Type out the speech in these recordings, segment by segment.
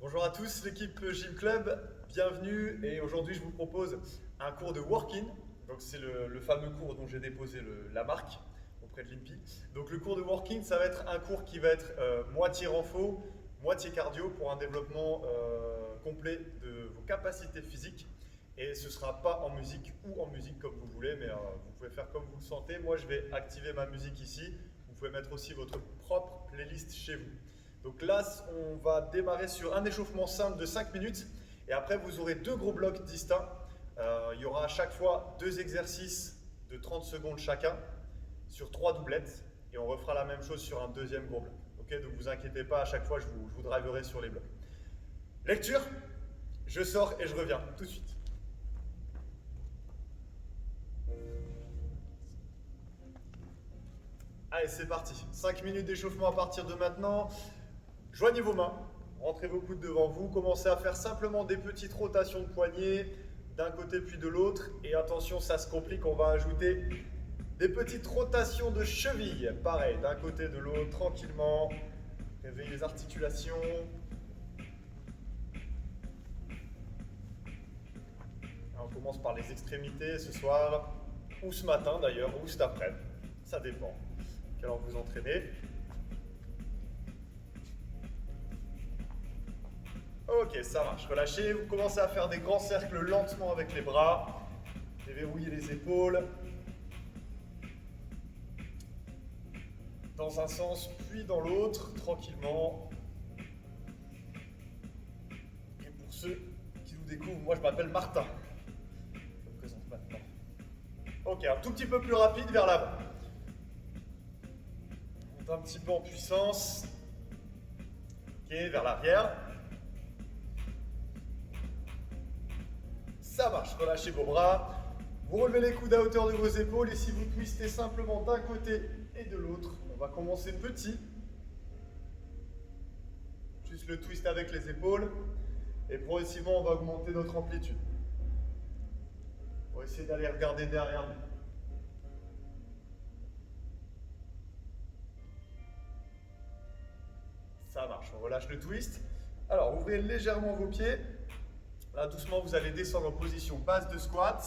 Bonjour à tous, l'équipe Gym Club, bienvenue et aujourd'hui je vous propose un cours de walk-in. Donc c'est le fameux cours dont j'ai déposé la marque auprès de l'INPI. Donc le cours de walk-in, ça va être un cours qui va être moitié renfo, moitié cardio pour un développement complet de vos capacités physiques. Et ce ne sera pas en musique ou en musique comme vous voulez, mais vous pouvez faire comme vous le sentez. Moi je vais activer ma musique ici. Vous pouvez mettre aussi votre propre playlist chez vous. Donc là, on va démarrer sur un échauffement simple de 5 minutes et après vous aurez deux gros blocs distincts. Il y aura à chaque fois deux exercices de 30 secondes chacun sur 3 doublettes et on refera la même chose sur un deuxième gros bloc. Okay, donc vous inquiétez pas, à chaque fois je vous driverai sur les blocs. Lecture, je sors et je reviens tout de suite. Allez, c'est parti. 5 minutes d'échauffement à partir de maintenant. Joignez vos mains, rentrez vos coudes devant vous, commencez à faire simplement des petites rotations de poignets d'un côté puis de l'autre. Et attention, ça se complique, on va ajouter des petites rotations de cheville. Pareil, d'un côté de l'autre, tranquillement. Réveillez les articulations. On commence par les extrémités ce soir, ou ce matin d'ailleurs, ou cet après-midi. Ça dépend. Quelle heure vous entraînez. Ok, ça marche. Relâchez. Vous commencez à faire des grands cercles lentement avec les bras. Déverrouillez les épaules. Dans un sens, puis dans l'autre, tranquillement. Et pour ceux qui nous découvrent, moi je m'appelle Martin. Je me présente maintenant. Ok, un tout petit peu plus rapide vers l'avant. On monte un petit peu en puissance. Ok, vers l'arrière. Ça marche, relâchez vos bras, vous relevez les coudes à hauteur de vos épaules et si vous twistez simplement d'un côté et de l'autre, on va commencer petit. Juste le twist avec les épaules et progressivement on va augmenter notre amplitude. On va essayer d'aller regarder derrière nous. Ça marche, on relâche le twist. Alors ouvrez légèrement vos pieds. Là, doucement, vous allez descendre en position basse de squat.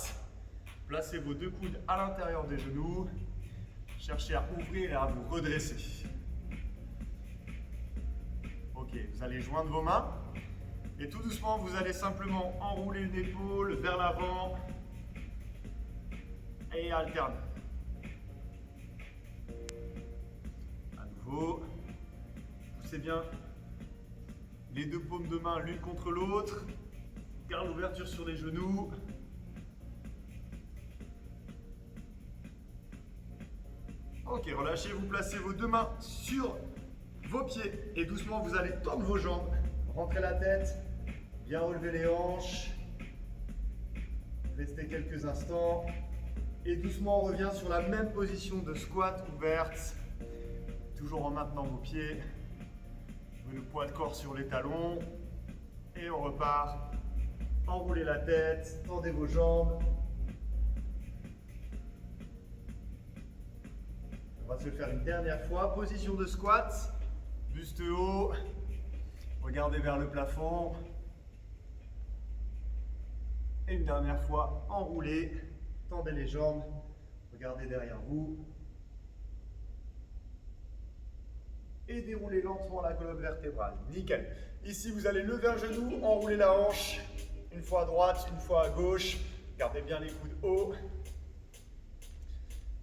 Placez vos deux coudes à l'intérieur des genoux. Cherchez à ouvrir et à vous redresser. Ok, vous allez joindre vos mains. Et tout doucement, vous allez simplement enrouler une épaule vers l'avant et alterner. À nouveau, poussez bien les deux paumes de main l'une contre l'autre. Garde l'ouverture sur les genoux. Ok, relâchez, vous placez vos deux mains sur vos pieds et doucement vous allez tendre vos jambes. Rentrez la tête, bien relever les hanches. Restez quelques instants. Et doucement on revient sur la même position de squat ouverte. Toujours en maintenant vos pieds. Le poids de corps sur les talons. Et on repart. Enroulez la tête, tendez vos jambes. On va se le faire une dernière fois. Position de squat, buste haut, regardez vers le plafond. Et une dernière fois, enroulez, tendez les jambes, regardez derrière vous. Et déroulez lentement la colonne vertébrale. Nickel. Ici, vous allez lever un genou, enrouler la hanche. Une fois à droite, une fois à gauche. Gardez bien les coudes hauts.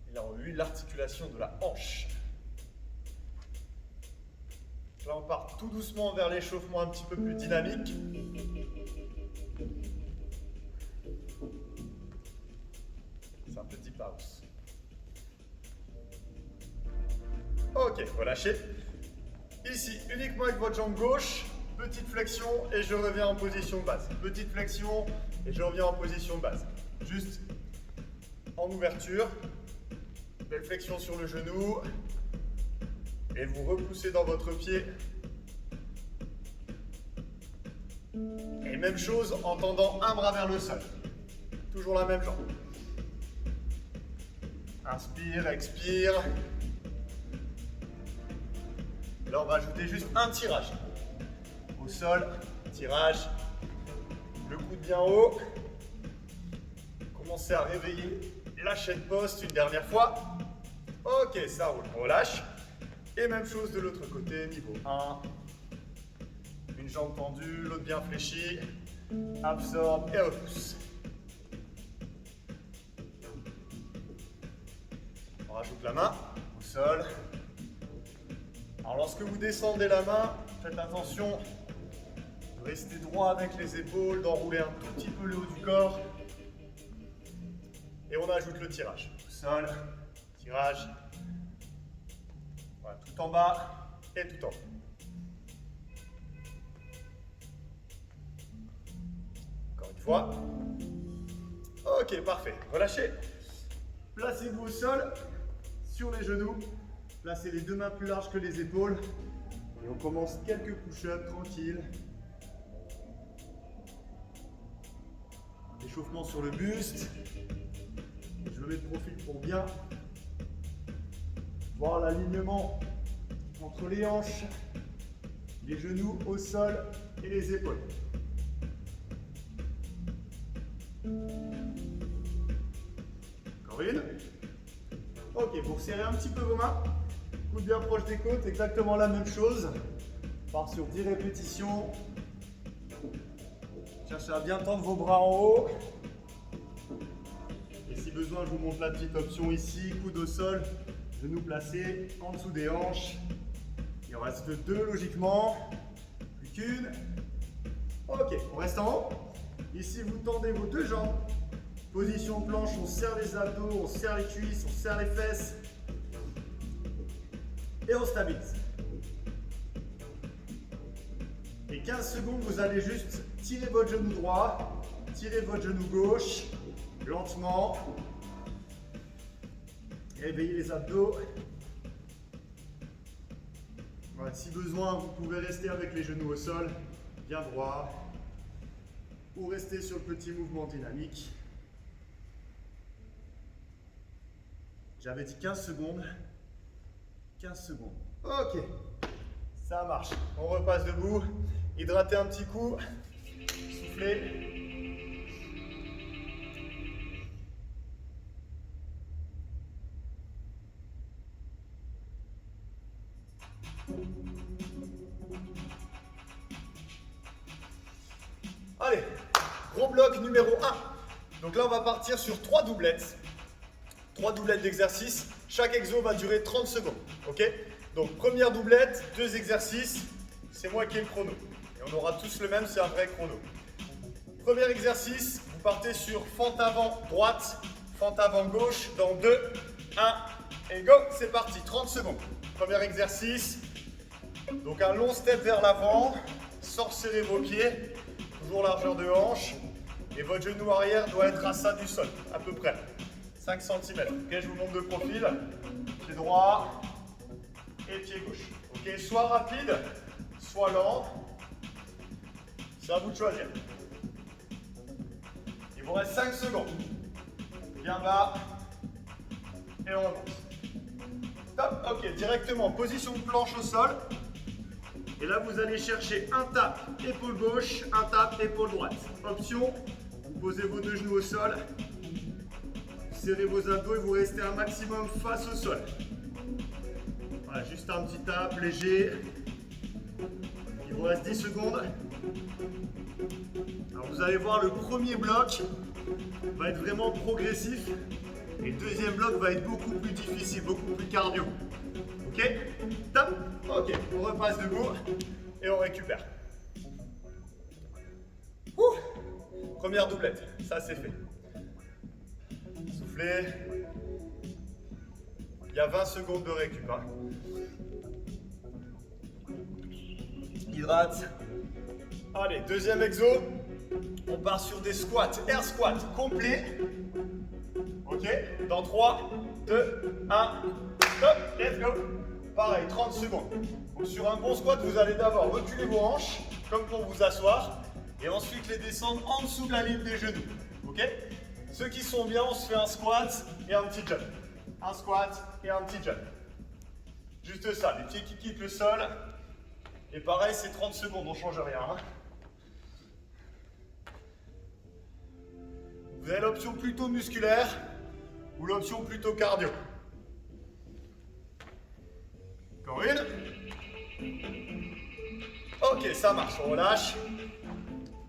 Et là, on huile l'articulation de la hanche. Là, on part tout doucement vers l'échauffement un petit peu plus dynamique. C'est un petit pause. Ok, relâchez. Ici, uniquement avec votre jambe gauche. Petite flexion et je reviens en position basse. Petite flexion et je reviens en position basse. Juste en ouverture. Belle flexion sur le genou. Et vous repoussez dans votre pied. Et même chose en tendant un bras vers le sol. Toujours la même jambe. Inspire, expire. Là, on va ajouter juste un tirage. Au sol, tirage. Le coude bien haut. Commencez à réveiller la chaîne poste une dernière fois. Ok, ça roule. On relâche. Et même chose de l'autre côté, niveau 1. Une jambe tendue, l'autre bien fléchie. Absorbe et repousse. On rajoute la main au sol. Alors lorsque vous descendez la main, faites attention de rester droit avec les épaules, d'enrouler un tout petit peu le haut du corps. Et on ajoute le tirage. Au sol, tirage. Voilà, tout en bas et tout en haut. Encore une fois. Ok, parfait. Relâchez. Placez-vous au sol, sur les genoux. Placez les deux mains plus larges que les épaules. Et on commence quelques push-ups tranquilles. Échauffement sur le buste. Je me mets de profil pour bien voir l'alignement entre les hanches, les genoux au sol et les épaules. Encore une. Ok, vous resserrez un petit peu vos mains. Coude bien proche des côtes, exactement la même chose. On part sur 10 répétitions. Cherchez à bien tendre vos bras en haut. Et si besoin, je vous montre la petite option ici. Coude au sol, genoux placés en dessous des hanches. Il en reste deux logiquement. Plus qu'une. Ok, on reste en haut. Ici, vous tendez vos deux jambes. Position planche, on serre les abdos, on serre les cuisses, on serre les fesses. Et on stabilise. Et 15 secondes, vous allez juste tirer votre genou droit, tirer votre genou gauche, lentement. Réveillez les abdos. Voilà, si besoin, vous pouvez rester avec les genoux au sol, bien droit, ou rester sur le petit mouvement dynamique. J'avais dit 15 secondes. 15 secondes. Ok, ça marche. On repasse debout. Hydratez un petit coup. Soufflez. Allez, gros bloc numéro 1. Donc là, on va partir sur 3 doublettes. 3 doublettes d'exercice. Chaque exo va durer 30 secondes. Ok? Donc, première doublette, 2 exercices. C'est moi qui ai le chrono. Et on aura tous le même, c'est un vrai chrono. Premier exercice, vous partez sur fente avant droite, fente avant gauche dans 2, 1 et go. C'est parti, 30 secondes. Premier exercice. Donc, un long step vers l'avant. Sorcelez vos pieds. Toujours largeur de hanche. Et votre genou arrière doit être à ça du sol, à peu près. 5 cm. Ok, je vous montre de profil. Pied droit et pied gauche. Ok, soit rapide, soit lent. C'est à vous de choisir. Il vous reste 5 secondes. Bien bas. Et on remonte. Top. Ok, directement position de planche au sol. Et là, vous allez chercher un tap épaule gauche, un tap épaule droite. Option, vous posez vos deux genoux au sol. Serrez vos abdos et vous restez un maximum face au sol. Voilà, juste un petit tap léger. Il vous reste 10 secondes. Alors vous allez voir, le premier bloc va être vraiment progressif. Et le deuxième bloc va être beaucoup plus difficile, beaucoup plus cardio. Ok? Top. Ok, on repasse debout et on récupère. Première doublette, ça c'est fait. Soufflez. Il y a 20 secondes de récup. Hein. Hydrate. Allez, deuxième exo. On part sur des squats, air squat complet. Ok, dans 3, 2, 1, stop, let's go. Pareil, 30 secondes. Donc sur un bon squat, vous allez d'abord reculer vos hanches, comme pour vous asseoir, et ensuite les descendre en dessous de la ligne des genoux. Ok? Ceux qui sont bien, on se fait un squat et un petit jump. Un squat et un petit jump. Juste ça, les pieds qui quittent le sol. Et pareil, c'est 30 secondes, on ne change rien. Hein. Vous avez l'option plutôt musculaire ou l'option plutôt cardio. Encore une. Ok, ça marche, on relâche.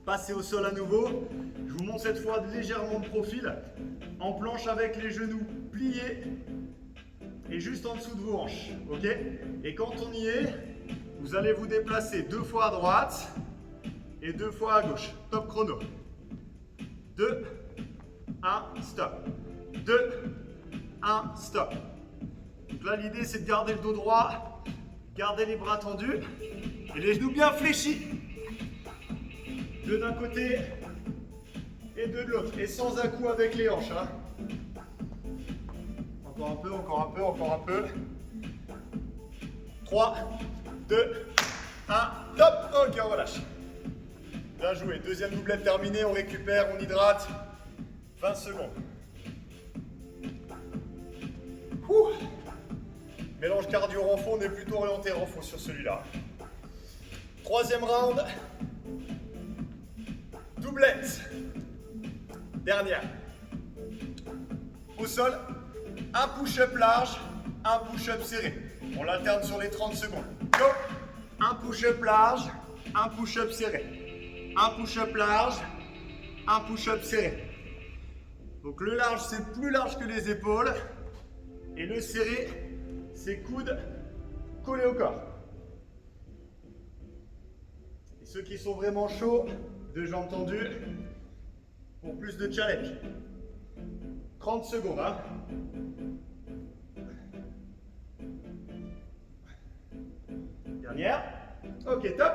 Passez au sol à nouveau. Je vous montre cette fois légèrement de profil. En planche avec les genoux pliés et juste en dessous de vos hanches. Ok? Et quand on y est, vous allez vous déplacer 2 fois à droite et 2 fois à gauche. Top chrono. 2, 1, stop. 2, 1, stop. Donc là, l'idée, c'est de garder le dos droit, garder les bras tendus et les genoux bien fléchis. 2 d'un côté et 2 de l'autre. Et sans à-coups avec les hanches. Hein. Encore un peu, encore un peu, encore un peu. 3, 2, 1, top. Ok, on relâche. Bien joué. Deuxième doublette terminée. On récupère, on hydrate. 20 secondes. Ouh. Mélange cardio-renfo. On est plutôt orienté renfo sur celui-là. Troisième round. Doublette. Dernière. Au sol, un push-up large, un push-up serré. On l'alterne sur les 30 secondes. Go. Un push-up large, un push-up serré. Un push-up large, un push-up serré. Donc le large, c'est plus large que les épaules. Et le serré, c'est coudes collés au corps. Et ceux qui sont vraiment chauds, deux jambes tendues, pour plus de challenge. 30 secondes. Hein. Dernière. Ok, top.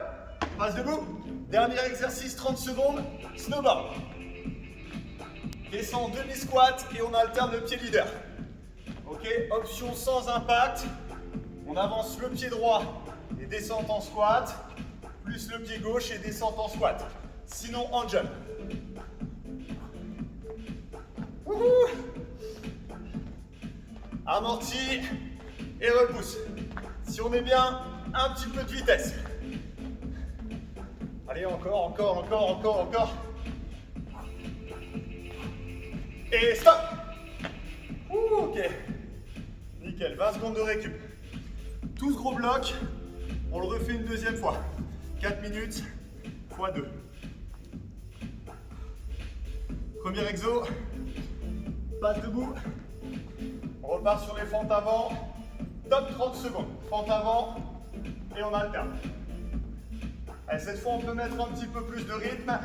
Passe debout. Dernier exercice, 30 secondes. Snowboard. Descend demi-squat et on alterne le pied leader. Ok, option sans impact. On avance le pied droit et descente en squat, plus le pied gauche et descente en squat. Sinon en jump. Wouhou. Amorti et repousse. Si on est bien, un petit peu de vitesse. Allez, encore, encore, encore, encore, encore. Et stop. Ok. Nickel, 20 secondes de récup. Tout ce gros bloc, on le refait une deuxième fois. 4 minutes x 2. Premier exo. Passe debout. On repart sur les fentes avant. Top 30 secondes. Fente avant et on alterne. Allez, cette fois, on peut mettre un petit peu plus de rythme.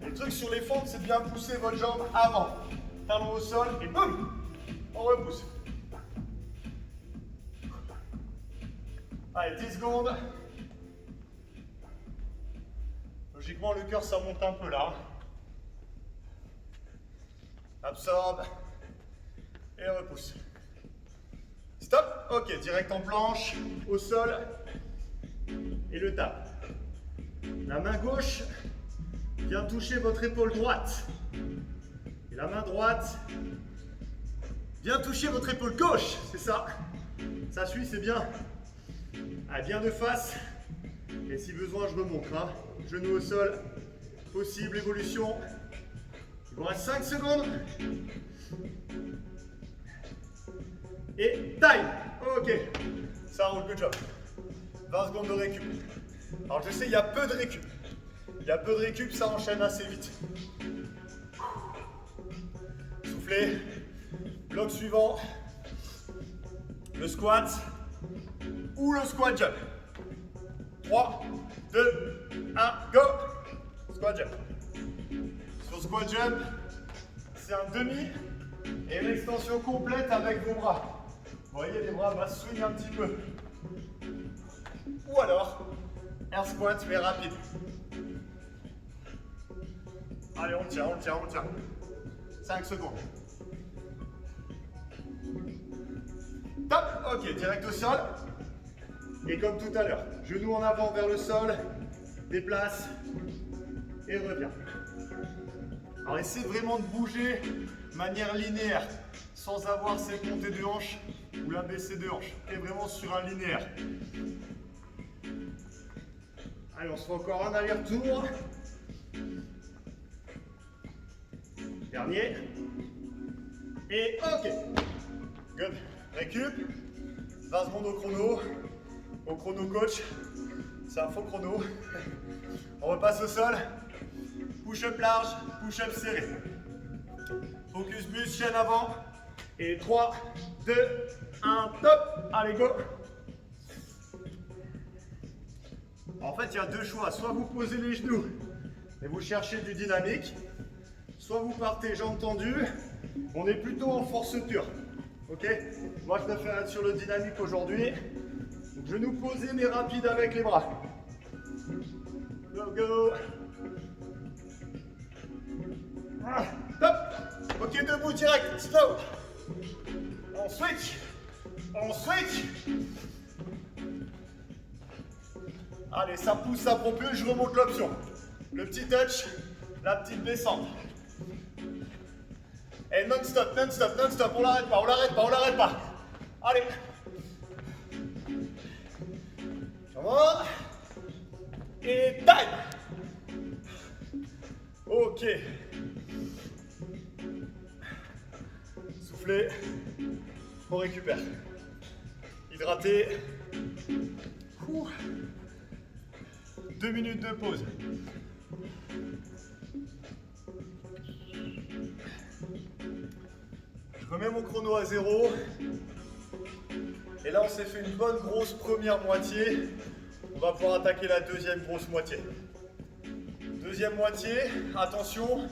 Le truc sur les fentes, c'est de bien pousser votre jambe avant. Talon au sol et boum, on repousse. Allez, 10 secondes. Logiquement, le cœur, ça monte un peu là. Absorbe et repousse. Stop. Ok, direct en planche, au sol et le tape. La main gauche vient toucher votre épaule droite. Et la main droite vient toucher votre épaule gauche. C'est ça. Ça suit, c'est bien. Allez, bien de face. Et si besoin, je remonte. Hein. Genou au sol. Possible évolution. Il vous reste 5 secondes. Et time. Ok. Ça roule, good job. 20 secondes de récup. Alors je sais, il y a peu de récup. Il y a peu de récup, ça enchaîne assez vite. Soufflez. Bloc suivant. Le squat ou le squat jump. 3, 2, 1, go. Squat jump. Sur squat jump, c'est un demi et une extension complète avec vos bras. Vous voyez, les bras vont swing un petit peu. Ou alors, air squat mais rapide. Allez, on tient, on tient, on tient. 5 secondes. Top. Ok, direct au sol. Et comme tout à l'heure, genou en avant vers le sol, déplace et reviens. Alors essayez vraiment de bouger de manière linéaire, sans avoir cette montée de hanche ou la baissée de hanche. Et vraiment sur un linéaire. Allez, on se fait encore un aller-retour. Dernier. Et ok. Good. Récup. 20 secondes au chrono. Au chrono coach. C'est un faux chrono. On repasse au sol. Push-up large, push-up serré. Focus plus, chaîne avant. Et 3, 2, 1, top. Allez, go. En fait, il y a deux choix. Soit vous posez les genoux et vous cherchez du dynamique. Soit vous partez jambes tendues. On est plutôt en force pure. Ok? Moi, je préfère être sur le dynamique aujourd'hui. Donc, genoux posés mais rapide avec les bras. Go, go. Ah, top. Ok, debout direct. Slow. On switch. On switch. Allez, ça pousse, ça propulse, je remonte l'option. Le petit touch, la petite descente. Et non-stop, non-stop, non-stop, on l'arrête pas, on l'arrête pas, on l'arrête pas. Allez. Come on. Et time. Ok. Soufflez. On récupère. Hydraté. 2 minutes de pause. Je remets mon chrono à 0. Et là, on s'est fait une bonne grosse première moitié. On va pouvoir attaquer la deuxième grosse moitié. Deuxième moitié, attention,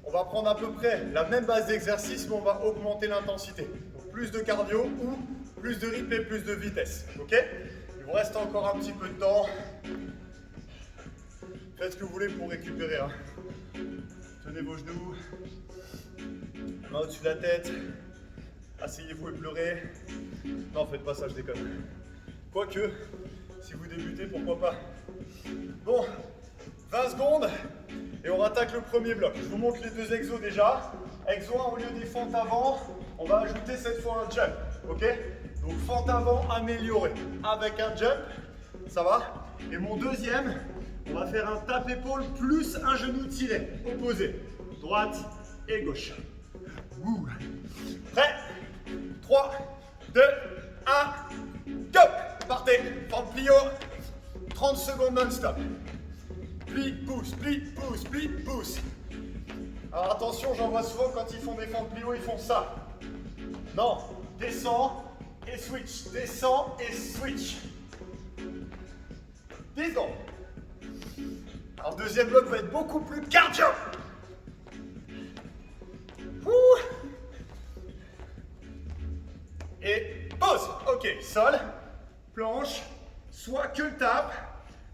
on va prendre à peu près la même base d'exercice, mais on va augmenter l'intensité. Donc plus de cardio ou plus de rythme et plus de vitesse. Ok? Il vous reste encore un petit peu de temps. Faites ce que vous voulez pour récupérer. Hein. Tenez vos genoux, main au-dessus de la tête. Asseyez-vous et pleurez. Non, faites pas ça, je déconne. Quoique, si vous débutez, pourquoi pas. Bon, 20 secondes et on attaque le premier bloc. Je vous montre les deux exos déjà. Exo 1, au lieu des fentes avant, on va ajouter cette fois un jump. Ok? Donc fente avant améliorée avec un jump. Ça va? Et mon deuxième, on va faire un tape-épaule plus un genou tiré. Opposé. Droite et gauche. Ouh. Prêt? 3, 2, 1, go! Partez. Fente plio. 30 secondes non-stop. Plie, pousse, plie, pousse, plie, pousse. Alors attention, j'en vois souvent quand ils font des fentes plio, ils font ça. Non, descends et switch. Descends et switch. 10 secondes. Alors deuxième bloc va être beaucoup plus cardio. Ouh. Et pause. Ok, sol, planche, soit que le tape,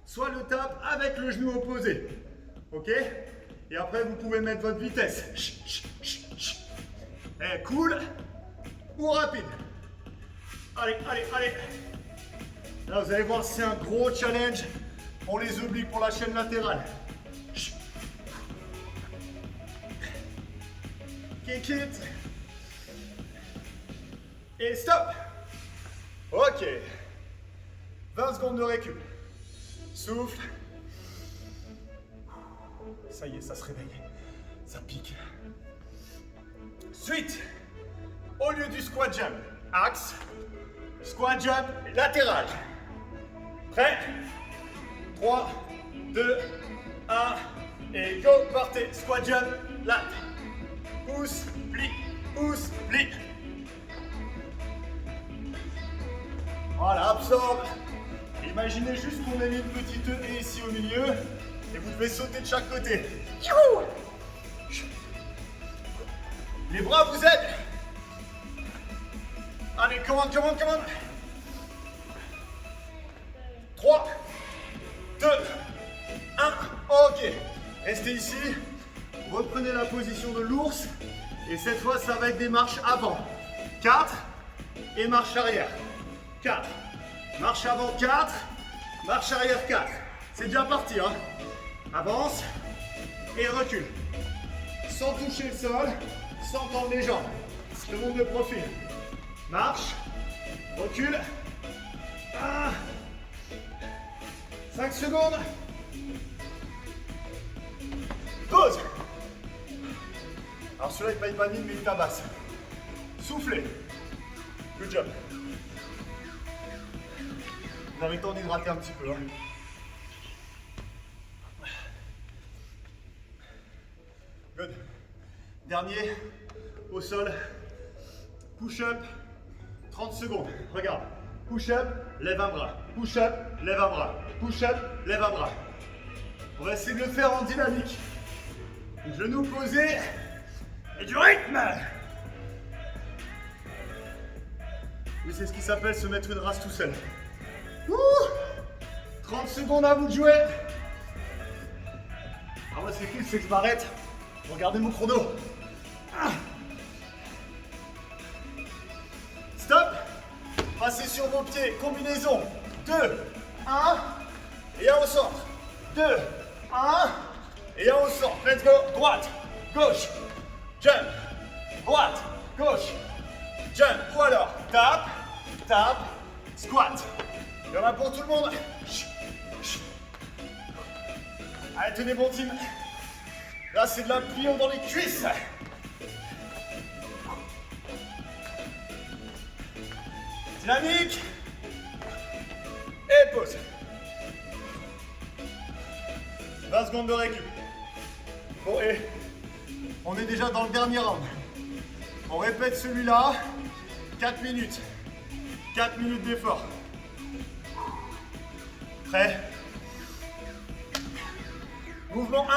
soit le tape avec le genou opposé. Ok? Et après, vous pouvez mettre votre vitesse. Et cool ou rapide. Allez, allez, allez. Là, vous allez voir, c'est un gros challenge pour les obliques, pour la chaîne latérale. Kick it. Et stop. Ok. 20 secondes de récup. Souffle. Ça y est, ça se réveille. Ça pique. Suite. Au lieu du squat jump, axe. Squat jump latéral. Prêt? 3, 2, 1. Et go, partez. Squat jump, lat. Pousse, plie, pousse, plie. Voilà, absorbe. Imaginez juste qu'on a mis une petite haie ici au milieu et vous devez sauter de chaque côté. Youhou! Les bras vous aident. Allez, commande, commande, commande. 3, 2, 1. Ok. Restez ici. Reprenez la position de l'ours. Et cette fois, ça va être des marches avant. 4 et marche arrière. 4. Marche avant 4. Marche arrière 4. C'est déjà parti. Hein. Avance et recule. Sans toucher le sol, sans tendre les jambes. Je te montre le profil. Marche, recule. 1. 5 secondes. Alors celui-là, il paye pas mine, mais il tabasse. Soufflez. Good job. Vous avez le temps d'hydrater un petit peu. Hein. Good. Dernier, au sol. Push-up, 30 secondes. Regarde. Push-up, lève un bras. Push-up, lève un bras. Push-up, lève un bras. On va essayer de le faire en dynamique. Genoux posés et du rythme. Oui, c'est ce qui s'appelle se mettre une race tout seul. Ouh, 30 secondes à vous de jouer. Alors moi, ce qui est cool, c'est que je m'arrête. Regardez mon chrono. Stop. Passez sur vos pieds. Combinaison. 2, 1. Et 1 au centre. 2, 1. Et 1 au centre. Let's go. Droite, gauche, jump. Droite, gauche, jump. Ou alors, tape, tape, squat. Il y en a pour tout le monde. Allez, tenez bon team. Là, c'est de la plion dans les cuisses. Dynamique. Et pause. 20 secondes de récup. Bon, et on est déjà dans le dernier round. On répète celui-là. 4 minutes. 4 minutes d'effort. Prêt? Mouvement 1.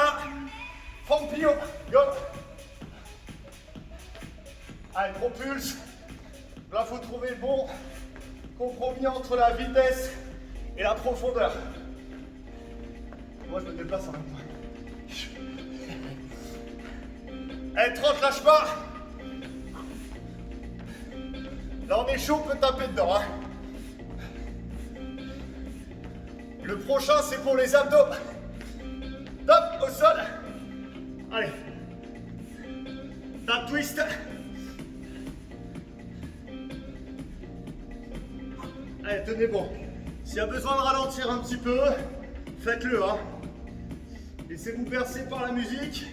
Front plio. Go. Allez, propulse. Là, il faut trouver le bon compromis entre la vitesse et la profondeur. Moi, je me déplace en même temps. Allez, 30, lâche pas. Là, on est chaud, on peut taper dedans. Hein. Le prochain, c'est pour les abdos. Top, au sol. Allez. Tap twist. Allez, tenez bon. S'il y a besoin de ralentir un petit peu, faites-le. Hein. Laissez-vous bercer par la musique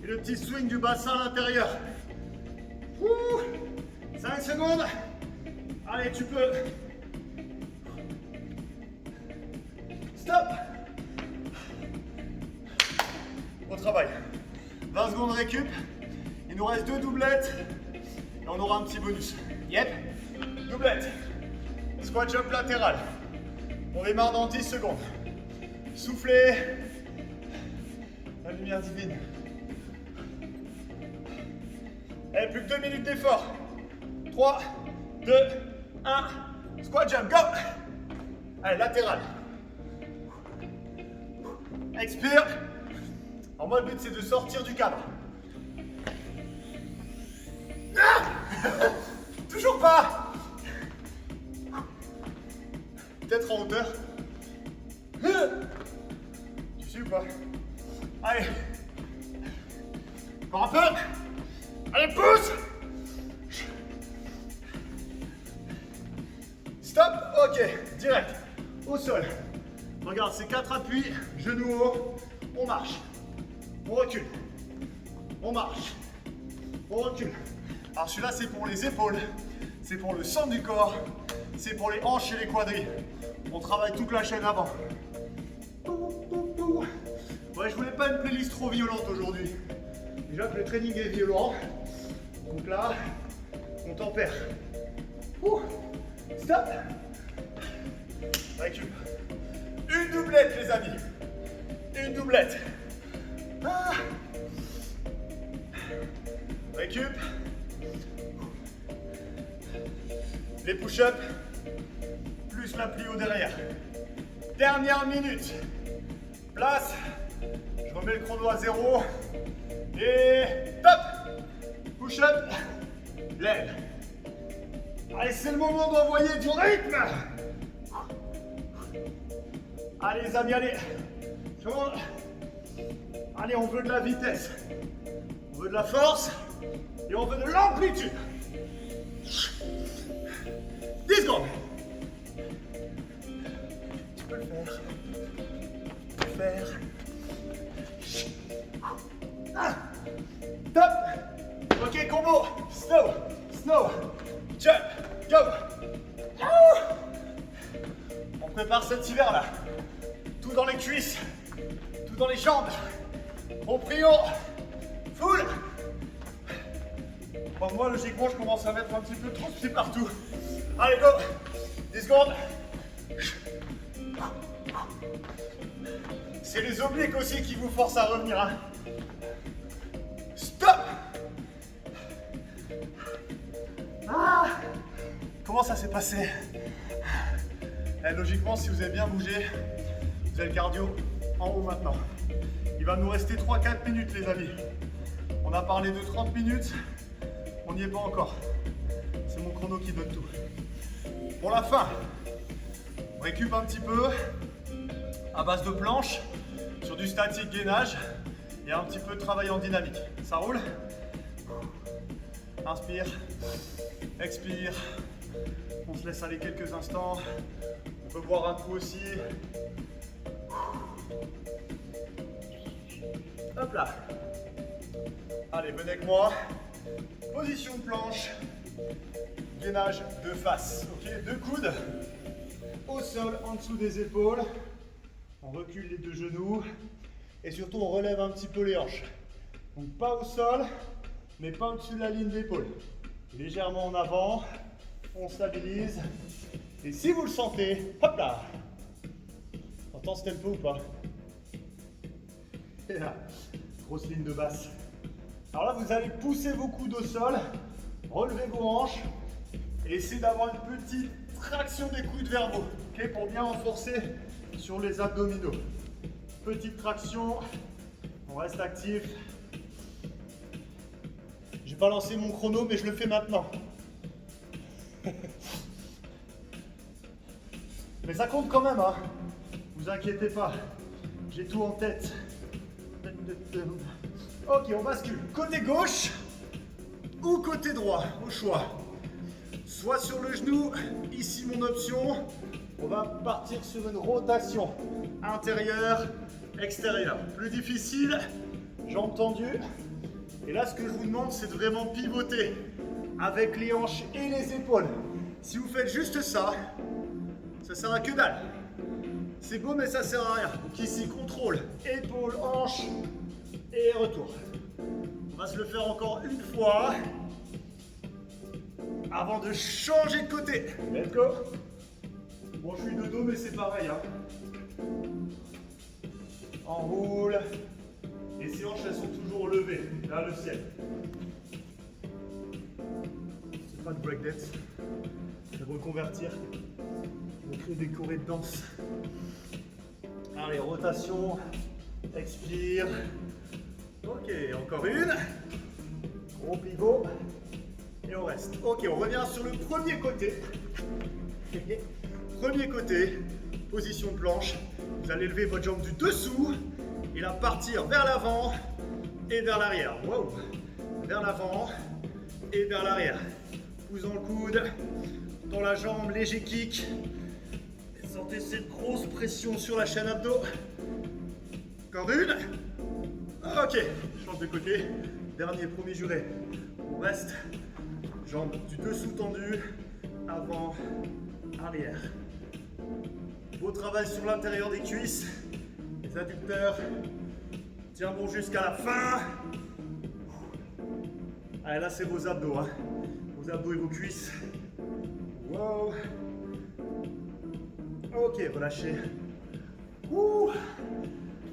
et le petit swing du bassin à l'intérieur. 5 secondes. Allez, tu peux. Stop. Au travail. 20 secondes récup. Il nous reste 2 doublettes et on aura un petit bonus. Yep. Doublette. Squat jump latéral. On démarre dans 10 secondes. Soufflez. La lumière divine. Allez, plus que 2 minutes d'effort. 3, 2, 1. Squat jump, go. Allez, latéral. Expire. Alors moi, le but, c'est de sortir du cadre. Ah. Toujours pas. Peut-être en hauteur. Tu suis ou pas? Allez. Encore un peu. Allez, pousse. Stop. Ok. Direct. Au sol. Regarde, c'est 4 appuis. Genoux haut. On marche. On recule. On marche. On recule. Alors celui-là, c'est pour les épaules. C'est pour le centre du corps. C'est pour les hanches et les quadris. On travaille toute la chaîne avant. Ouais, je voulais pas une playlist trop violente aujourd'hui. Déjà que le training est violent. Donc là, on tempère. Stop. Récup. Une doublette, les amis. Une doublette. Ah. Récup. Les push-ups. Plus la plio derrière. Dernière minute. Place. Je remets le chrono à 0. Et top. Push-up. Lève. Allez, c'est le moment d'envoyer du rythme. Allez les amis, allez. Allez, on veut de la vitesse. On veut de la force. Et on veut de l'amplitude. 10 secondes. Tu peux le faire. Tu peux le faire. Ah. Top. Bravo. Snow, snow, jump, go. On prépare cet hiver là. Tout dans les cuisses, tout dans les jambes. On prio, full. Bon, moi logiquement je commence à mettre un petit peu trop de pieds partout. Allez go, 10 secondes. C'est les obliques aussi qui vous forcent à revenir. Hein. Stop. Ah. Comment ça s'est passé? Logiquement, si vous avez bien bougé, vous avez le cardio en haut maintenant. Il va nous rester 3-4 minutes les amis. On a parlé de 30 minutes, on n'y est pas encore. C'est mon chrono qui donne tout. Pour la fin, on récup un petit peu à base de planches, sur du statique gainage et un petit peu de travail en dynamique. Ça roule? Inspire, expire. On se laisse aller quelques instants. On peut boire un coup aussi. Hop là. Allez, venez avec moi. Position de planche. Gainage de face. Ok, deux coudes au sol en dessous des épaules. On recule les deux genoux. Et surtout, on relève un petit peu les hanches. Donc pas au sol, mais pas au-dessus de la ligne d'épaule. Légèrement en avant. On stabilise. Et si vous le sentez, hop là. T'entends ce tempo ou pas? Et là, grosse ligne de basse. Alors là, vous allez pousser vos coudes au sol, relevez vos hanches et essayez d'avoir une petite traction des coudes vers vous, okay, pour bien renforcer sur les abdominaux. Petite traction, on reste actif. J'ai pas lancé mon chrono, mais je le fais maintenant. Mais ça compte quand même, hein. Vous inquiétez pas, j'ai tout en tête. Ok, on bascule. Côté gauche ou côté droit, au choix. Soit sur le genou, ici mon option. On va partir sur une rotation intérieure, extérieure. Plus difficile, jambes tendues. Et là, ce que je vous demande, c'est de vraiment pivoter avec les hanches et les épaules. Si vous faites juste ça, ça sert à que dalle. C'est beau, mais ça sert à rien. Donc ici, contrôle, épaules, hanches et retour. On va se le faire encore une fois avant de changer de côté. Let's go. Bon, je suis de dos, mais c'est pareil. Hein. Enroule. Et ces hanches, elles sont toujours levées vers le ciel. C'est pas de breakdance. Je vais reconvertir. On crée des chorés de danse. Allez, rotation. Expire. Ok, encore une. Gros pivot. Et on reste. Ok, on revient sur le premier côté. Premier côté, position de planche. Vous allez lever votre jambe du dessous et la partir vers l'avant et vers l'arrière. Wow. Vers l'avant et vers l'arrière. Poussant le coude dans la jambe, léger kick. Et sentez cette grosse pression sur la chaîne abdos. Encore une. Ok, change de côté. Dernier, premier juré. On reste. Jambes du dessous tendues. Avant, arrière. Beau travail sur l'intérieur des cuisses. Les adducteurs. Tiens bon jusqu'à la fin. Allez, là c'est vos abdos. Hein. Vos abdos et vos cuisses. Wow. Ok, relâchez. Ouh.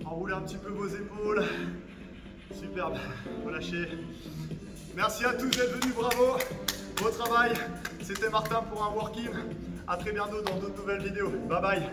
Enroulez un petit peu vos épaules. Superbe. Relâchez. Merci à tous d'être venus, bravo. Beau travail. C'était Martin pour un working. À très bientôt dans d'autres nouvelles vidéos. Bye bye.